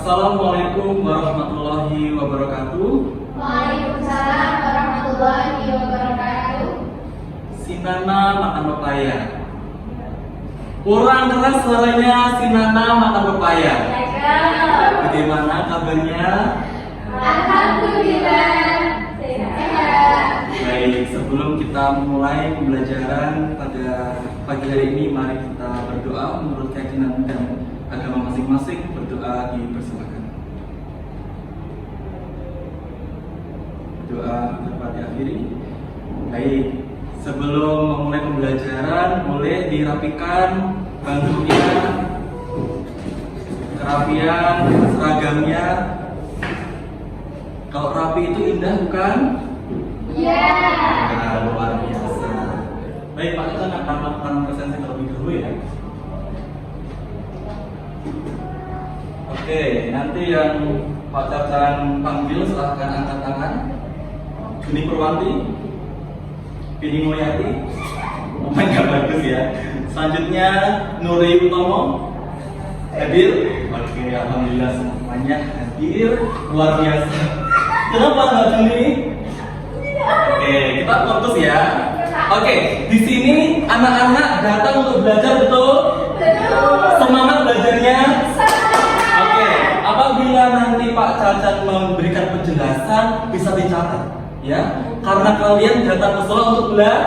Assalamualaikum warahmatullahi wabarakatuh. Waalaikumsalam warahmatullahi wabarakatuh. Si Nana makan pepaya. Kurang keras suaranya, si Nana makan pepaya. Bagaimana kabarnya? Alhamdulillah sehat. Baik, sebelum kita mulai pembelajaran pada pagi hari ini, mari kita berdoa menurut keyakinan dan agama masing-masing. Berdoa dipersilakan. Doa dapat diakhiri. Baik, sebelum memulai pembelajaran, boleh dirapikan bangkunya, kerapian, seragamnya. Kalau rapi itu indah, bukan? Ya. Nah, luar biasa. Baik, Pak, kita akan melakukan presentasi terlebih dahulu ya. Oke, nanti yang Pak Cacan panggil silahkan angkat tangan. Juni Purwanti, Pini Mulyati, namanya bagus ya. Selanjutnya Nuri Utomo, hadir. Oke, alhamdulillah semuanya hadir, luar biasa. Kenapa Mbak Juni? Oke, kita fokus ya. Oke, di sini anak-anak datang untuk belajar, betul? Betul. Semangat belajarnya. Oke, apabila nanti Pak Cacan memberikan penjelasan bisa dicatat, ya. Karena kalian datang ke sekolah untuk belajar.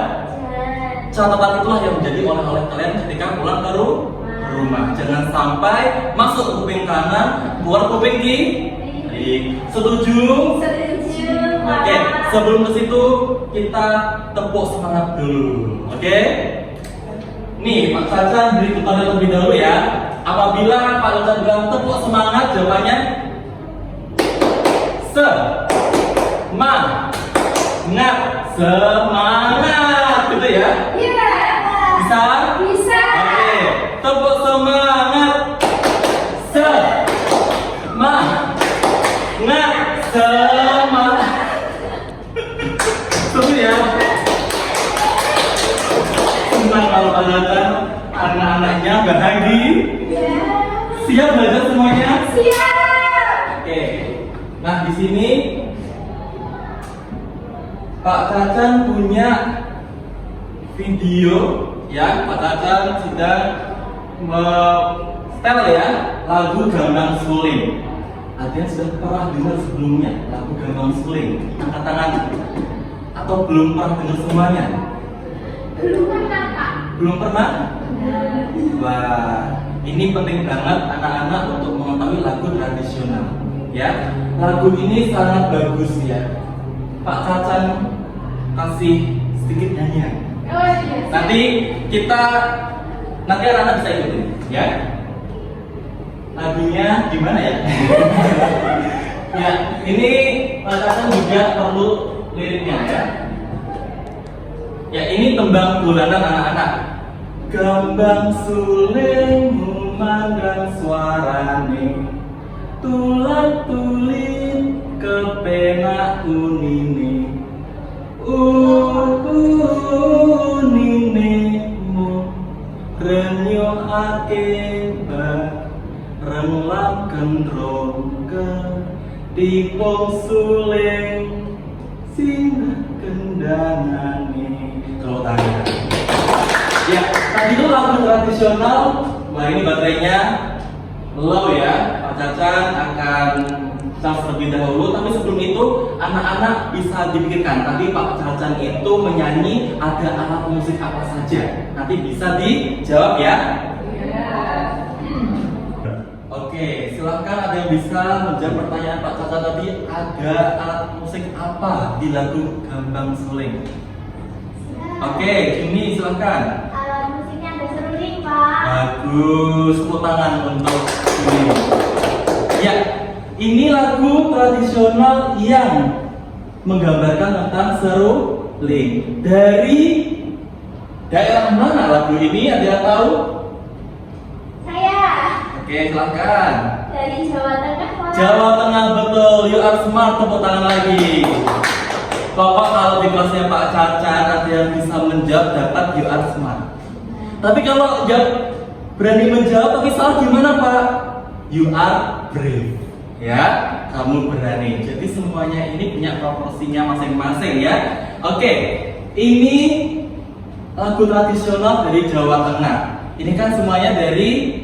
Catatan itulah yang menjadi oleh-oleh kalian ketika pulang ke rumah. Jangan sampai masuk kuping kanan, keluar kuping kiri. Setuju? Setuju. Oke, sebelum ke situ kita tepuk semangat dulu. Oke? Nih, Pak Cacan beri kepada terlebih dahulu ya. Apabila Pak Cacan bilang tepuk semangat, jawabannya semangat, gitu ya? Iya. Bisa? Bisa. Oke, tepuk semangat. Semangat. Seru ya? Senang kalau kalian anak-anaknya bahagia. Ya. Siap belajar semuanya? Siap. Oke. Nah, di sini Pak Cacan punya video ya. Pak Cacan sudah setel ya lagu Gambang Suling. Ada yang sudah pernah dengar sebelumnya lagu Gambang Suling? Angkat tangan. Atau belum pernah dengar semuanya? Belum pernah, Pak. Belum pernah? Wah, ini penting banget anak-anak untuk mengetahui lagu tradisional. Ya, lagu ini sangat bagus ya. Pak Cacan kasih sedikit nyanyian. Oh iya. Nanti anak-anak bisa ikutin, ya. Lagunya gimana ya? Ya, ini Pak Cacan juga perlu liriknya ya. Ya, ini tembang dolanan anak-anak. Gambang suling memandang suarane, tulang tulit kepenak unine, unine mu renyo ake bareng lan gendrong ke dipong suling singgah kendangane. Kalau tangan. Ya, tadi itu lagu tradisional. Wah, ini baterainya low ya. Pak Cacan akan charge terlebih dahulu. Tapi sebelum itu, anak-anak bisa dipikirkan. Tadi Pak Cacan itu menyanyi ada alat musik apa saja. Nanti bisa dijawab ya. Oke, silahkan ada yang bisa menjawab pertanyaan Pak Cacan tadi. Ada alat musik apa di lagu Gambang Suling? Oke, Juni silahkan. Alat musiknya ada seruling, Pak. Bagus, tepuk tangan untuk ini. Ya, ini lagu tradisional yang menggambarkan tentang seruling. Dari daerah mana lagu ini? Ada yang tahu? Saya Oke, silahkan. dari Jawa Tengah, Pak. Jawa Tengah, betul. You are smart, tepuk tangan lagi. Bapak kalau di kelasnya Pak Cacan ada yang bisa menjawab dapat you are smart. Tapi kalau berani menjawab tapi salah gimana Pak? You are brave. Ya, kamu berani. Jadi semuanya ini punya proporsinya masing-masing ya. Oke, ini lagu tradisional dari Jawa Tengah. Ini kan semuanya dari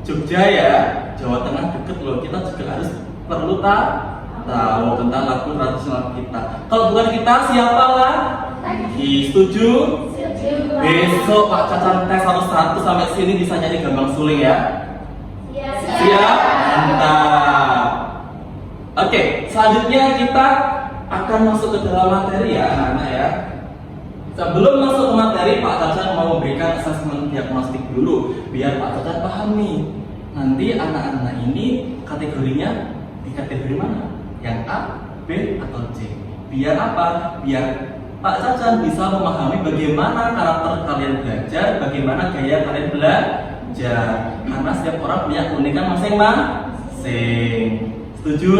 Jogja ya. Jawa Tengah deket loh. Kita juga harus perlu tahu tentang lagu tradisional kita. Kalau bukan kita, siapa lah? Setuju? Besok Pak Cacan tes 100 sampai sini bisa nyanyi Gambang Suling ya. Siap? Mantap. Oke, selanjutnya kita akan masuk ke dalam materi ya anak-anak ya. Sebelum masuk ke materi, Pak Cacan mau memberikan asesmen diagnostik dulu biar Pak Cacan paham nih. Nanti anak-anak ini kategorinya di kategori mana? Yang A, B, atau C? Biar apa? Biar Pak Cacan bisa memahami bagaimana karakter kalian belajar, bagaimana gaya kalian belajar. Karena setiap orang punya keunikan masing-masing. Setuju?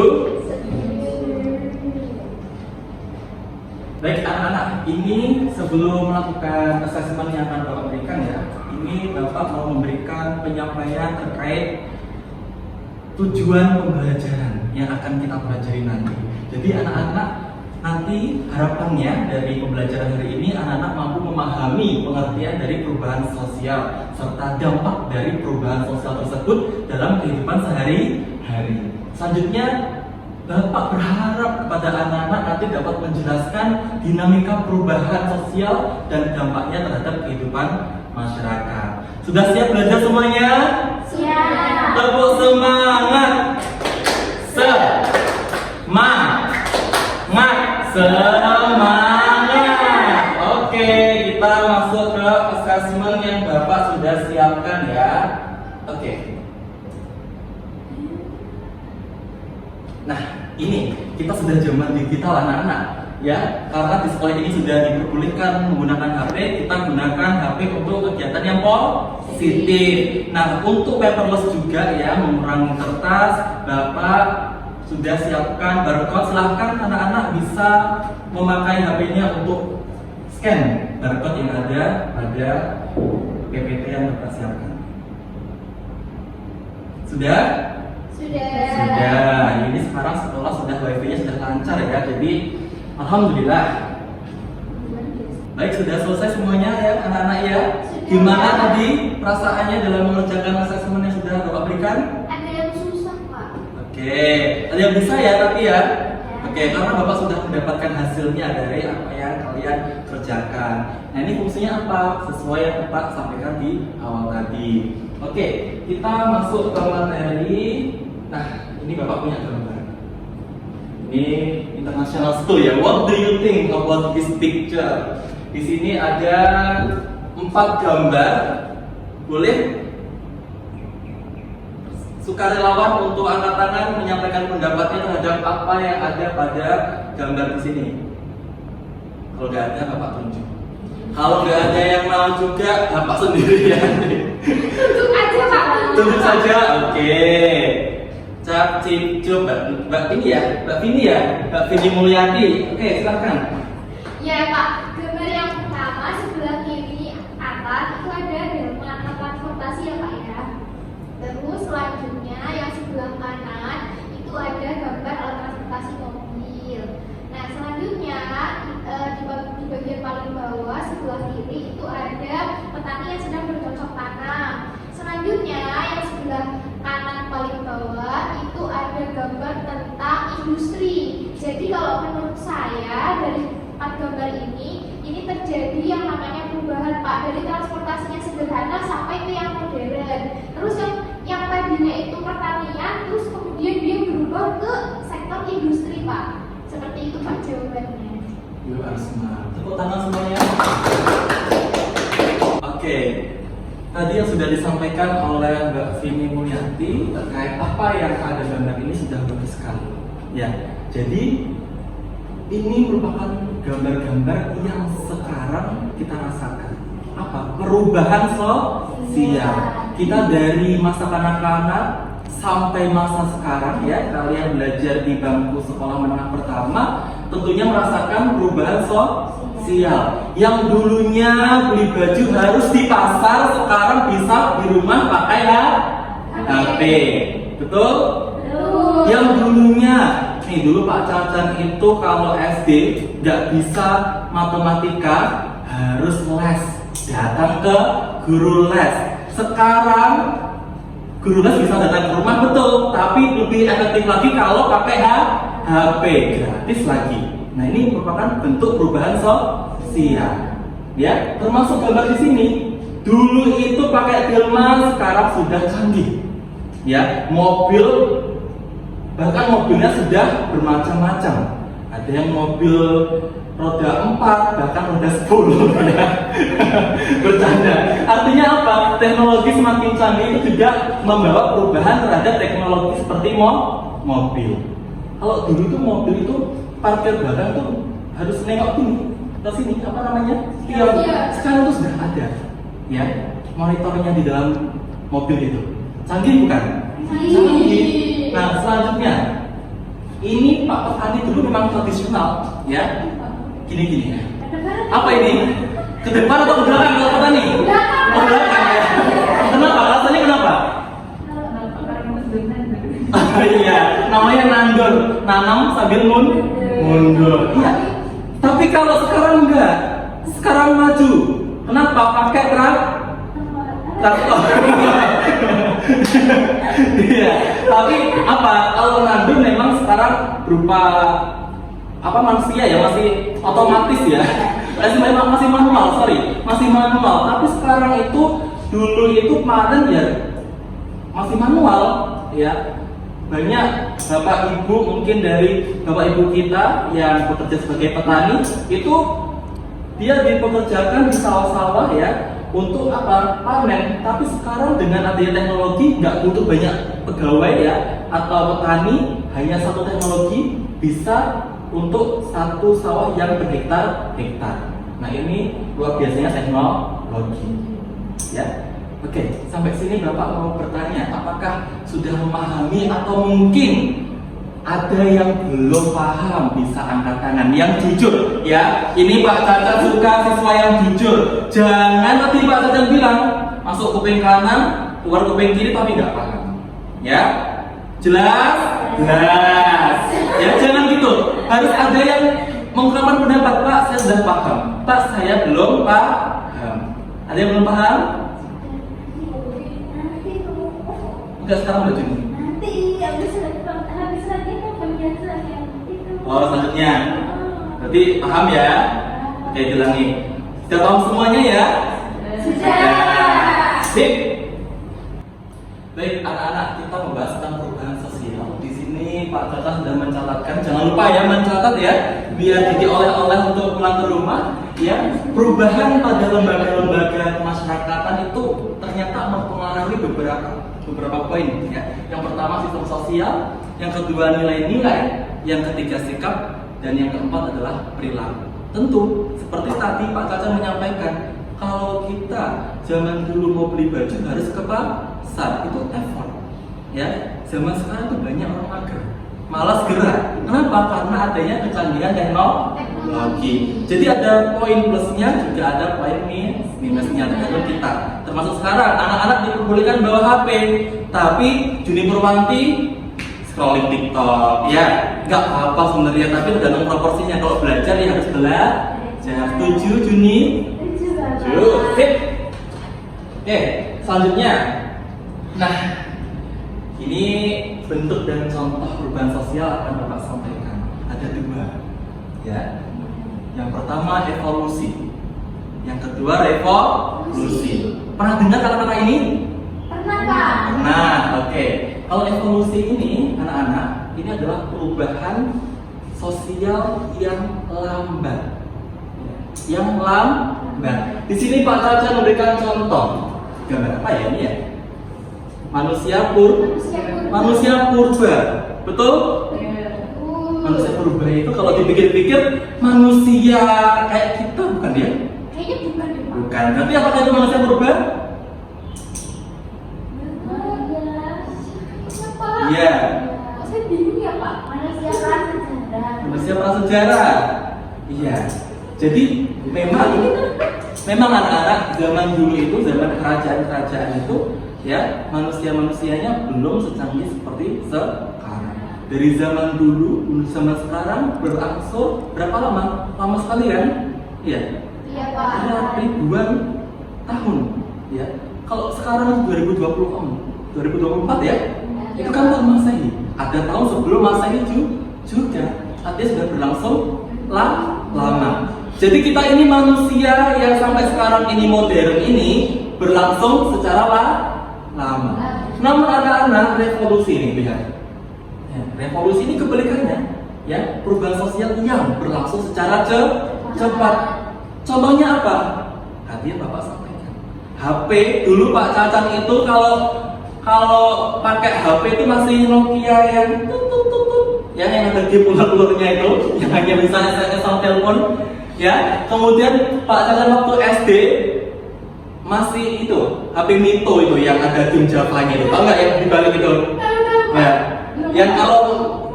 Baik anak-anak, ini sebelum melakukan asesmen yang akan Bapak berikan ya, ini Bapak mau memberikan penyampaian terkait tujuan pembelajaran yang akan kita pelajari nanti. Jadi anak-anak nanti harapannya dari pembelajaran hari ini anak-anak mampu memahami pengertian dari perubahan sosial serta dampak dari perubahan sosial tersebut dalam kehidupan sehari-hari. Selanjutnya Bapak berharap kepada anak-anak nanti dapat menjelaskan dinamika perubahan sosial dan dampaknya terhadap kehidupan masyarakat. Sudah siap belajar semuanya? Siap. Tepuk semangat. Semangat. Oke, kita masuk ke asesmen yang Bapak sudah siapkan ya. Oke. Nah, ini kita sudah zaman digital anak-anak ya. Karena di sekolah ini sudah diperbolehkan menggunakan HP, kita gunakan HP untuk kegiatan yang positif. Nah, untuk paperless juga ya, mengurangi kertas, Bapak sudah siapkan barcode. Silahkan anak-anak bisa memakai HP-nya untuk scan barcode yang ada pada PPT yang Bapak siapkan. Sudah? Sudah. Ini sekarang sekolah sudah wifi-nya sudah lancar ya. Jadi alhamdulillah. Baik, sudah selesai semuanya ya anak-anak ya. Gimana tadi perasaannya dalam mengerjakan asesmen yang sudah Bapak berikan? Ada yang susah, Pak. Oke, ada yang bisa ya tapi ya. Oke, karena Bapak sudah mendapatkan hasilnya dari apa yang kalian kerjakan. Nah, ini fungsinya apa? Sesuai yang Bapak sampaikan di awal tadi. Oke, kita masuk ke materi. Nah, ini Bapak punya gambar. Ini international school ya. What do you think about this picture? Di sini ada 4 gambar. Boleh? Sukarelawan untuk angkat tangan menyampaikan pendapatnya terhadap apa yang ada pada gambar di sini. Kalau nggak ada, Bapak tunjuk. Kalau nggak ada yang mau juga, Bapak sendirian. Tunjuk aja, Pak. Tunjuk saja, oke. Cap, cip, cup, Mbak Vini ya, Mbak Vini Mulyadi. Oke, silakan. Ya, Pak. Gambar yang pertama sebelah kiri atas itu ada delman transportasi ya, Pak ya. Terus selanjutnya yang sebelah kanan itu ada gambar alat transportasi mobil. Nah, selanjutnya di bagian paling bawah sebelah kiri itu ada petani yang sedang bercocok tanam. Selanjutnya yang sebelah kanan paling bawah itu ada gambar tentang industri. Jadi kalau menurut saya dari 4 gambar ini terjadi yang namanya perubahan, Pak, dari transportasinya sederhana sampai ke yang modern. Terus yang tadinya itu pertanian, terus kemudian dia berubah ke sektor industri, Pak. Seperti itu, Pak, jawabannya. You are smart. Tepuk tangan semuanya. Oke. Tadi yang sudah disampaikan oleh Mbak Vini Mulyadi terkait apa yang ada gambar ini sudah bagus sekali. Ya, jadi ini merupakan gambar-gambar yang sekarang kita rasakan. Apa? Perubahan sosial. Kita dari masa kanak-kanak sampai masa sekarang ya, kalian belajar di bangku sekolah menengah pertama, tentunya merasakan perubahan sosial. Yang dulunya beli baju harus di pasar, sekarang bisa di rumah pakai HP. Betul? Betul. Yang dulunya, nih dulu Pak Cacan itu kalau SD nggak bisa matematika harus les, datang ke guru les. Sekarang guru les bisa datang ke rumah, betul, tapi lebih efektif lagi kalau pakai HP, gratis lagi. Nah ini merupakan bentuk perubahan sosial, ya. Termasuk gambar di sini. Dulu itu pakai delman, sekarang sudah canggih, ya. Mobil, bahkan mobilnya sudah bermacam-macam. Ada yang mobil roda 4, bahkan roda 10, ya. Bercanda. Artinya apa? Teknologi semakin canggih itu juga membawa perubahan terhadap teknologi seperti mobil. Kalau dulu tuh mobil itu parkir barang tuh harus nengok dulu ke sini, apa namanya? Spion. Sekarang tuh sudah ada, ya, monitornya di dalam mobil itu. Canggih bukan? Canggih. Nah selanjutnya, ini Pak petani dulu memang tradisional, ya. Gini-gini. Apa ini? Ke depan atau ke belakang kalau petani? Ke belakang ya. Kenapa? Rasanya kenapa? Iya, namanya nandur, nanam sambil mundur. Iya. Tapi kalau sekarang enggak, sekarang maju. Kenapa? Pakai traktor. Iya. Tapi apa? Kalau nandur memang sekarang berupa apa manusia ya, masih otomatis ya. Masih manual, masih manual. Tapi sekarang itu dulu itu kemarin ya masih manual, ya. Banyak bapak ibu mungkin dari bapak ibu kita yang bekerja sebagai petani itu dia dipekerjakan di sawah-sawah ya untuk apa? Panen. Tapi sekarang dengan adanya teknologi nggak butuh banyak pegawai ya atau petani, hanya satu teknologi bisa untuk satu sawah yang berhektar-hektar. Nah ini luar biasanya teknologi, ya. Oke, sampai sini Bapak mau bertanya, apakah sudah memahami atau mungkin ada yang belum paham? Bisa angkat tangan. Yang jujur, ya. Ini Pak Cacat suka siswa yang jujur. Jangan tadi Pak Cacat bilang masuk kuping kanan, keluar kuping kiri tapi nggak paham. Ya, jelas? Jelas. Ya, jangan gitu. Harus ada yang mengungkapkan pendapat. Pak, saya sudah paham. Pak, saya belum paham. Ada yang belum paham? Enggak, sekarang udah jenuh. Nanti habis lagi kan penjelasan yang itu. Oh, selanjutnya. Berarti paham ya? Oke, diulangi. Sudah paham semuanya ya? Sudah. Sip. Baik, anak-anak, kita membahas tentang perubahan sosial. Di sini Pak Cacat sudah mencatatkan. Jangan lupa ya mencatat ya, biar jadi oleh-oleh untuk pulang ke rumah. Ya, perubahan pada lembaga-lembaga kemasyarakatan itu ternyata mempengaruhi beberapa poin ya. Yang pertama sistem sosial, yang kedua nilai-nilai, yang ketiga sikap, dan yang keempat adalah perilaku. Tentu seperti tadi Pak Caca menyampaikan, kalau kita zaman dulu mau beli baju harus ke pasar, itu effort ya. Zaman sekarang tuh banyak orang mager, malas gerak. Kenapa? Karena adanya kecanggihan teknologi. Jadi ada poin plusnya, juga ada poin minusnya tergantung kita. Termasuk sekarang anak-anak diperbolehkan bawa HP, tapi Juni Purwanti scrolling TikTok, ya nggak apa-apa sebenarnya, tapi tergantung proporsinya. Kalau belajar ya harus belajar. 7 Juni. 7. Sip. Oke, selanjutnya. Nah, ini bentuk dan contoh perubahan sosial akan Bapak sampaikan. Ada 2, ya. Yang pertama evolusi, yang kedua revolusi. Pernah dengar kata-kata ini? Pernah Pak? Nah, oke. Kalau evolusi ini, anak-anak, ini adalah perubahan sosial yang lambat. Yang lambat. Di sini Pak Caca memberikan contoh. Gambar apa ya ini ya? Manusia purba. Betul? Manusia purba itu kalau dipikir-pikir manusia kayak kita bukan dia? Kayaknya bukan deh Pak. Bukan. Berarti apakah itu manusia purba? Iya. Saya bingung ya Pak. Manusia prasejarah. Manusia prasejarah. Iya. Jadi memang anak-anak zaman dulu itu, zaman kerajaan-kerajaan itu ya manusia-manusianya belum secanggih seperti sekarang. Dari zaman dulu, zaman sekarang berangsur berapa lama? Lama sekali kan? Iya. Iya Pak. Ada ribuan tahun, ya. Kalau sekarang 2024 ya, itu kan tahun Masehi. Ada tahun sebelum Masehi juga. Artinya sudah berlangsung lama. Jadi kita ini manusia yang sampai sekarang ini modern ini berlangsung secara lama. Namun anak-anak revolusi ini lihat. Ya, revolusi ini kebalikannya, ya perubahan sosial yang berlangsung secara cepat. Contohnya apa? Tadi Bapak sampaikan. HP dulu Pak Cacan itu kalau pakai HP itu masih Nokia yang yang ada di ular-ularnya itu, yang hanya bisa SMS sama telepon. Ya, kemudian Pak Cacan waktu SD masih itu HP Mito itu yang ada game Java-nya itu, tau nggak yang dibalik itu? Ya, yang kalau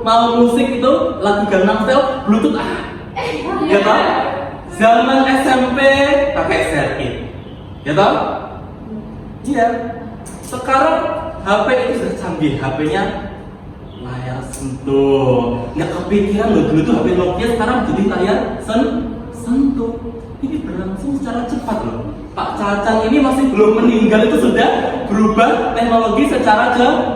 mau musik itu lagu Gangnam Style Bluetooth ya tau? Zaman SMP pakai Serkit, ya tau? Iya. Sekarang HP itu sudah canggih, HP-nya layar sentuh. Nggak kepikiran loh dulu tuh HP Nokia sekarang jadi layar sentuh. Ini berlangsung secara cepat loh. Pak Cacan ini masih belum meninggal itu sudah berubah teknologi secara cepat.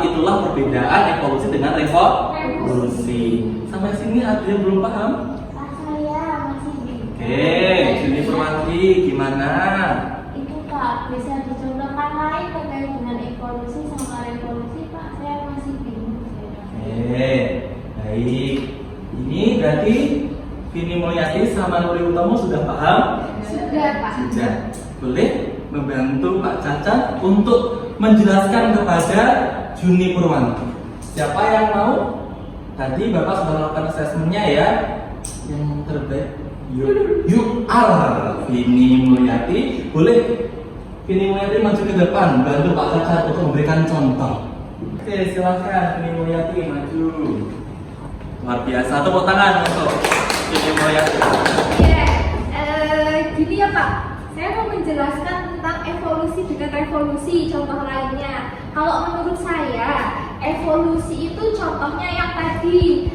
Itulah perbedaan evolusi dengan revolusi. Sampai sini ada yang belum paham? Saya masih bingung. Oke, Juni Permati gimana? Itu Pak, bisa dicontohkan lain terkait dengan evolusi sama revolusi Pak? Saya masih bingung. Oke, baik. Ini berarti Vini Mulyati sama Nuri Utomo sudah paham? Sudah Pak. Sudah. Boleh membantu Pak Caca untuk menjelaskan kepada Juni Purwanti. Siapa yang mau? Tadi Bapak sudah melakukan asesmennya ya. Yang terbaik You are Vini Mulyati. Boleh Vini Mulyati maju ke depan, bantu Pak Caca untuk memberikan contoh. Oke, silakan Vini Mulyati maju. Luar biasa, tepuk tangan untuk Vini Mulyati. Ya, gini ya Pak. Saya mau menjelaskan tentang evolusi dengan revolusi, contoh lainnya. Kalau menurut saya, evolusi itu contohnya yang tadi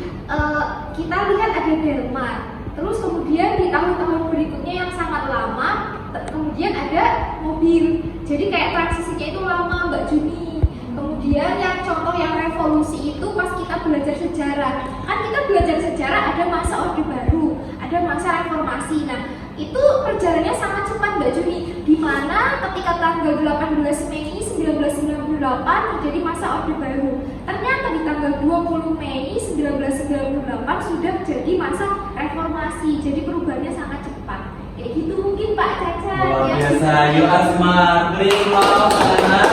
kita lihat ada delman. Terus kemudian di tahun-tahun berikutnya yang sangat lama, kemudian ada mobil. Jadi kayak transisinya itu lama Mbak Juni. Kemudian yang contoh yang revolusi itu pas kita belajar sejarah. Kan kita belajar sejarah ada masa Orde Baru, ada masa reformasi. Nah, itu perjalanannya sangat cepat Mbak Juni. Di mana ketika tanggal 18 Mei 1998 terjadi masa Orde Baru. Ternyata di tanggal 20 Mei 1998 sudah jadi masa reformasi. Jadi perubahannya sangat cepat. Kayak gitu mungkin Pak Caca. Luar biasa, you are smart. Beri anak.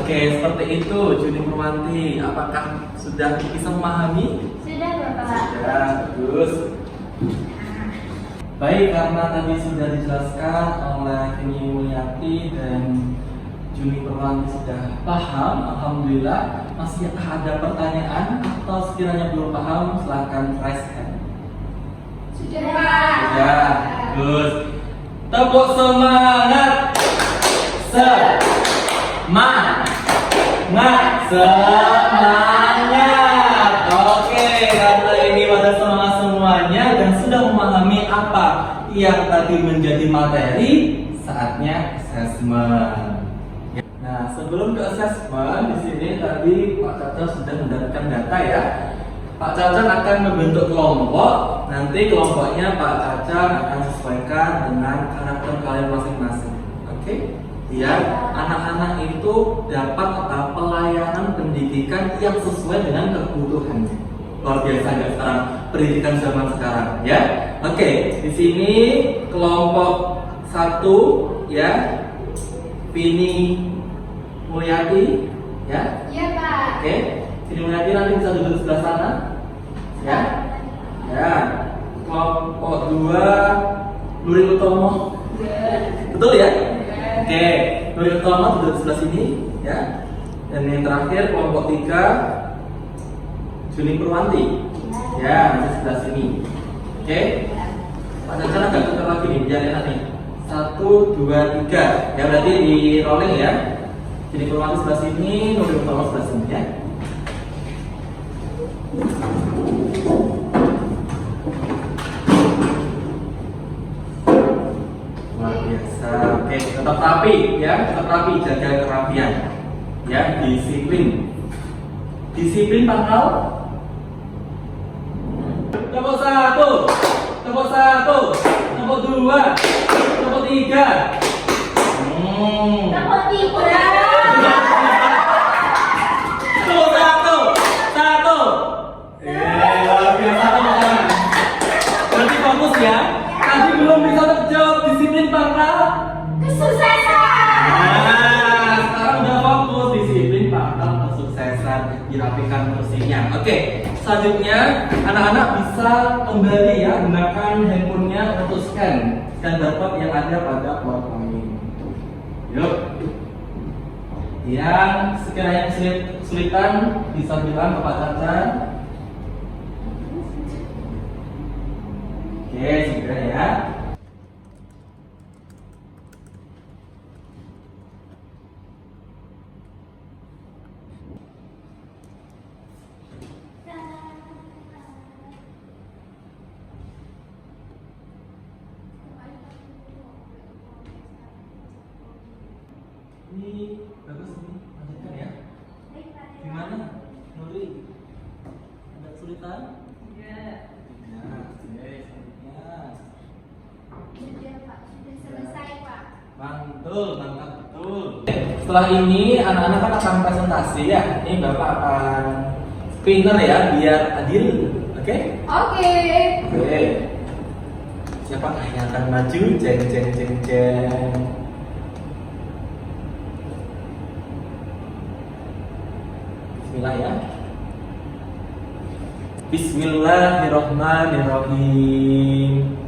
Oke, seperti itu Juni Purwanti. Apakah sudah bisa memahami? Sudah Bapak. Sudah, bagus. Baik, karena tadi sudah dijelaskan oleh Vini Mulyati dan Juni Purwanti sudah paham, alhamdulillah. Masih ada pertanyaan atau sekiranya belum paham, silahkan raise hand. Sudah. Sudah, bagus. Tepuk semangat. Semangat. Oke, karena ini pada semangat semuanya dan sudah memahami apa yang tadi menjadi materi, saatnya assessment. Nah, sebelum ke assessment, di sini tadi Pak Caca sudah mendapatkan data ya. Pak Caca akan membentuk kelompok. Nanti kelompoknya Pak Caca akan sesuaikan dengan karakter kalian masing-masing. Oke? Biar anak-anak itu dapat pelayanan pendidikan yang sesuai dengan kebutuhannya. Luar biasa nggak sekarang pendidikan zaman sekarang ya. Oke, di sini kelompok 1 ya, Vini Mulyati ya. Iya Pak. Oke, Vini Mulyati nanti bisa duduk di sebelah sana ya. Ya. Kelompok 2 Nuri Utomo. Betul ya? Oke, Nuri Utomo duduk di sebelah sini ya. Dan yang terakhir kelompok 3 Juni Purwanti. Ya, di sebelah sini. Oke. Pak Caca agak tukar lagi nih, biar enak nih. 1, 2, 3. Ya berarti di rolling ya. Jadi Purwanti sebelah sini, Nurul Utama sebelah sini ya. Luar biasa. Oke, tetap rapi ya, tetap rapi, jaga kerapian. Ya, disiplin. Disiplin pangkal. Tepuk 1, tepuk 1, tepuk 2, tepuk 3. Tepuk 3. Tepuk 1. Luar biasa teman-teman. Berarti fokus ya. Tadi belum bisa terjawab disiplin pangkal Kesuksesan. Nah, sekarang udah fokus disiplin pangkal kesuksesan, dirapikan kursinya. Oke, selanjutnya anak-anak bisa kembali ya gunakan handphonenya untuk scan barcode yang ada pada PowerPoint. Yuk. Yang sekiranya kesulitan bisa bilang ke Pak Caca. Oke, segera ya. Ini bagus nih, lanjutkan ya. Gimana, Nuri? Ada kesulitan? Nah, oke, selanjutnya. Sudah Pak, sudah selesai Pak. Mantul, mantap betul. Setelah ini anak-anak kan akan presentasi ya. Ini Bapak akan pinter ya biar adil. Oke? Oke. Oke. Siapa yang akan maju? Jeng jeng jeng jeng. Bismillah ya. Bismillahirrahmanirrahim.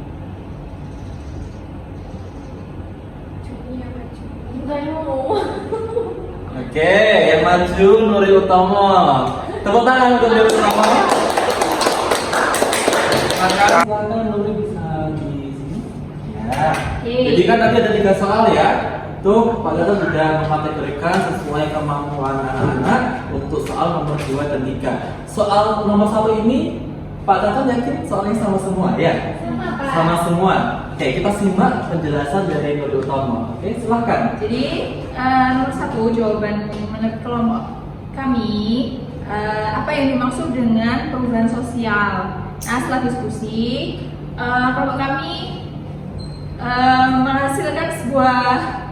Oke, yang maju Nuri Utomo. Tepuk tangan untuk Nuri Utomo. Silakan Nuri bisa di sini. Ya. Jadi kan tadi ada 3 soal ya. Tuh, Pak Gatot sudah mengkategorikan sesuai kemampuan anak-anak untuk soal nomor 2 dan 3. Soal nomor 1 ini Pak Gatot yakin soalnya sama semua ya? Sama Pak. Sama semua. Oke, kita simak penjelasan dari Nuri Utomo. Oke, silahkan. Jadi nomor 1 jawaban menurut kelompok kami apa yang dimaksud dengan perubahan sosial. Nah, setelah diskusi kelompok kami menghasilkan sebuah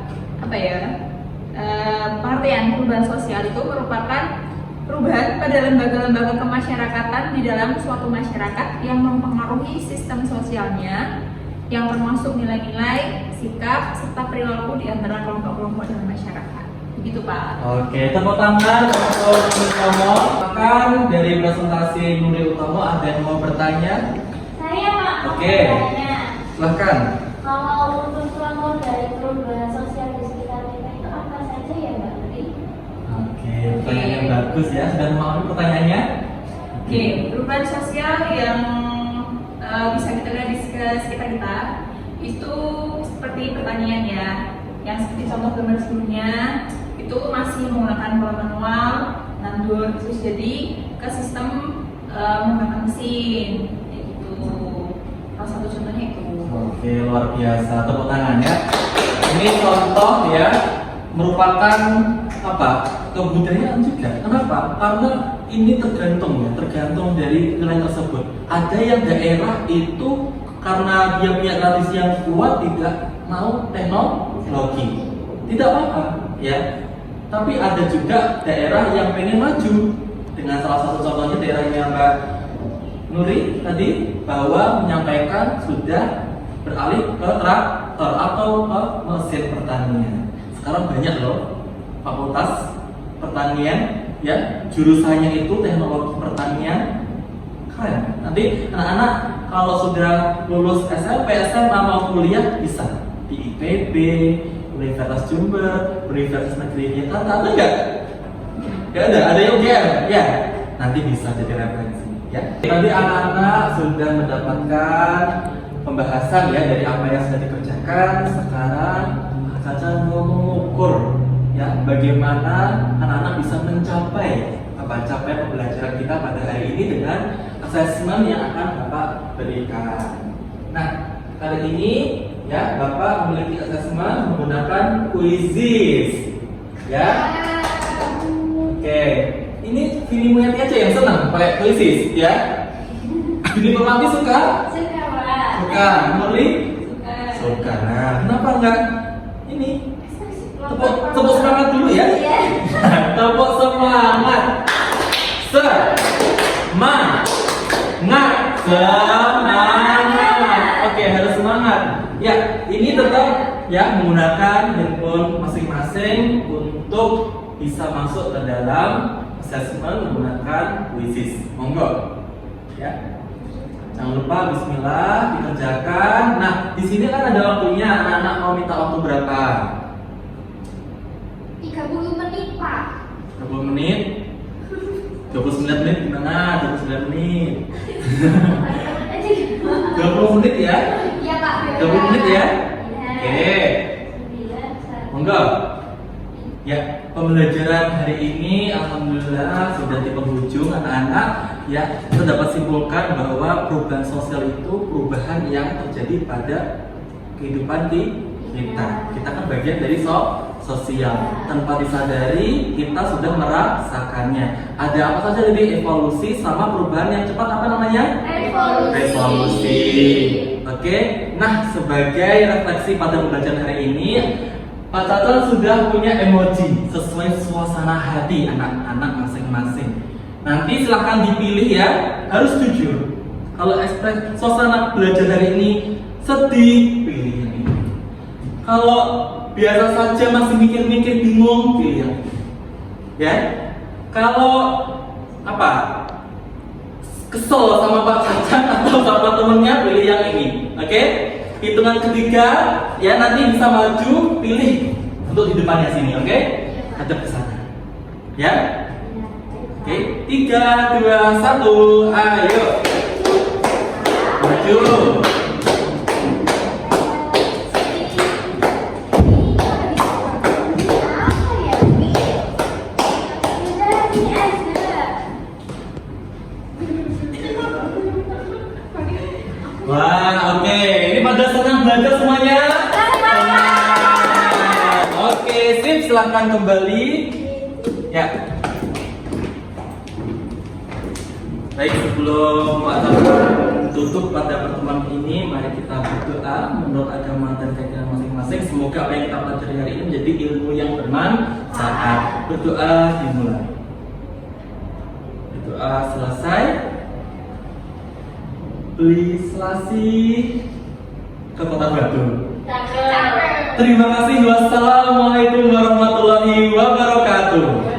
pengertian perubahan sosial itu merupakan perubahan pada lembaga-lembaga kemasyarakatan di dalam suatu masyarakat yang mempengaruhi sistem sosialnya, yang termasuk nilai-nilai, sikap, serta perilaku di antara kelompok-kelompok dalam masyarakat. Begitu Pak. Oke, tepuk tangan untuk Nuri Utomo. Bahkan dari presentasi Nuri Utomo ada yang mau bertanya? Saya Pak. Oke. Silahkan. Kalau untuk kelompok dari perubahan sosial di sekitar kita itu apa saja ya Mbak Nuri? Oke, pertanyaan yang bagus ya. Sudah memahami pertanyaannya? Oke, perubahan sosial yang bisa kita lihat di sekitar kita itu seperti pertanian ya, yang seperti contoh gambar sebelumnya itu masih menggunakan pola manual, nandur, terus jadi ke sistem menggunakan mesin, kayak gitu. Salah satu contohnya itu. Oke, luar biasa. Tepuk tangan ya. Ini contoh ya, merupakan apa? Kebudayaan juga. Kenapa? Karena ini tergantung dari nilai tersebut. Ada yang daerah itu karena dia punya tradisi yang kuat tidak mau teknologi, tidak apa-apa ya. Tapi ada juga daerah yang pengen maju. Dengan salah satu contohnya daerahnya Mbak Nuri tadi, bahwa menyampaikan sudah beralih ke traktor atau ke mesin pertanian. Sekarang banyak loh fakultas pertanian ya, jurusannya itu teknologi pertanian. Keren. Nanti anak-anak kalau sudah lulus SMP, SMA mau kuliah bisa di IPB, Universitas Jember, Universitas Negeri Jakarta, ada nggak? Nggak ada. Ada yang UGM ya. Nanti bisa jadi referensi ya. Tadi anak-anak sudah mendapatkan pembahasan ya dari apa yang sudah dikerjakan. Sekarang Caca mau mengukur ya bagaimana anak-anak bisa mencapai capai pembelajaran kita pada hari ini dengan asesmen yang akan Bapak berikan. Nah, kali ini ya Bapak memiliki asesmen menggunakan quizzes. Ya. Oke. Ini Vini Mulyati aja yang senang pakai quizzes ya. Vini Permati suka? Suka, Pak. Suka. Nurli? Suka. Suka. Nah, kenapa enggak ini? Tepuk semangat dulu ya. Iya. Tepuk semangat. Semangat. Semangat. Oke, harus semangat. Ya, ini tetap ya menggunakan handphone masing-masing untuk bisa masuk ke dalam assessment menggunakan quizzes. Monggo. Ya. Jangan lupa bismillah dikerjakan. Nah, di sini kan ada waktunya. Anak-anak mau minta waktu berapa? 30 menit, Pak. 20 menit? 29 menit gimana? 29 menit 20 menit ya? Iya, Pak. 20 menit ya? Oke. Iya. Monggo. Ya, pembelajaran hari ini alhamdulillah sudah di penghujung anak-anak. Ya, kita dapat simpulkan bahwa perubahan sosial itu perubahan yang terjadi pada kehidupan kita. Kita kan bagian dari sosial. Tanpa disadari kita sudah merasakannya. Ada apa saja dari evolusi sama perubahan yang cepat apa namanya? Revolusi. Oke. Nah, sebagai refleksi pada pembelajaran hari ini, Pak Caca sudah punya emoji sesuai suasana hati anak-anak masing-masing. Nanti silahkan dipilih ya, harus jujur. Kalau ekspres suasana belajar hari ini sedih, pilih yang ini. Kalau biasa saja masih mikir-mikir bingung, pilih yang ini. Ya. Kalau apa? Kesel sama Pak Caca atau sama temennya, pilih yang ini. Oke? Hitungan ketiga, ya nanti bisa maju, pilih untuk di depannya sini, oke? Hadap ke sana. Ya? Oke, 3, 2, 1, ayo. Maju. Wah, oke. Ini pada senang belajar semuanya? Oke, sip. Silahkan kembali. Ya. Baik, sebelum Pak Caca tutup pada pertemuan ini, mari kita berdoa menurut agama dan keyakinan masing-masing. Semoga apa yang kita pelajari hari ini menjadi ilmu yang bermanfaat. Berdoa dimulai. Berdoa selesai. Beli selasi ke Kota Batu. Terima kasih. Wassalamualaikum warahmatullahi wabarakatuh.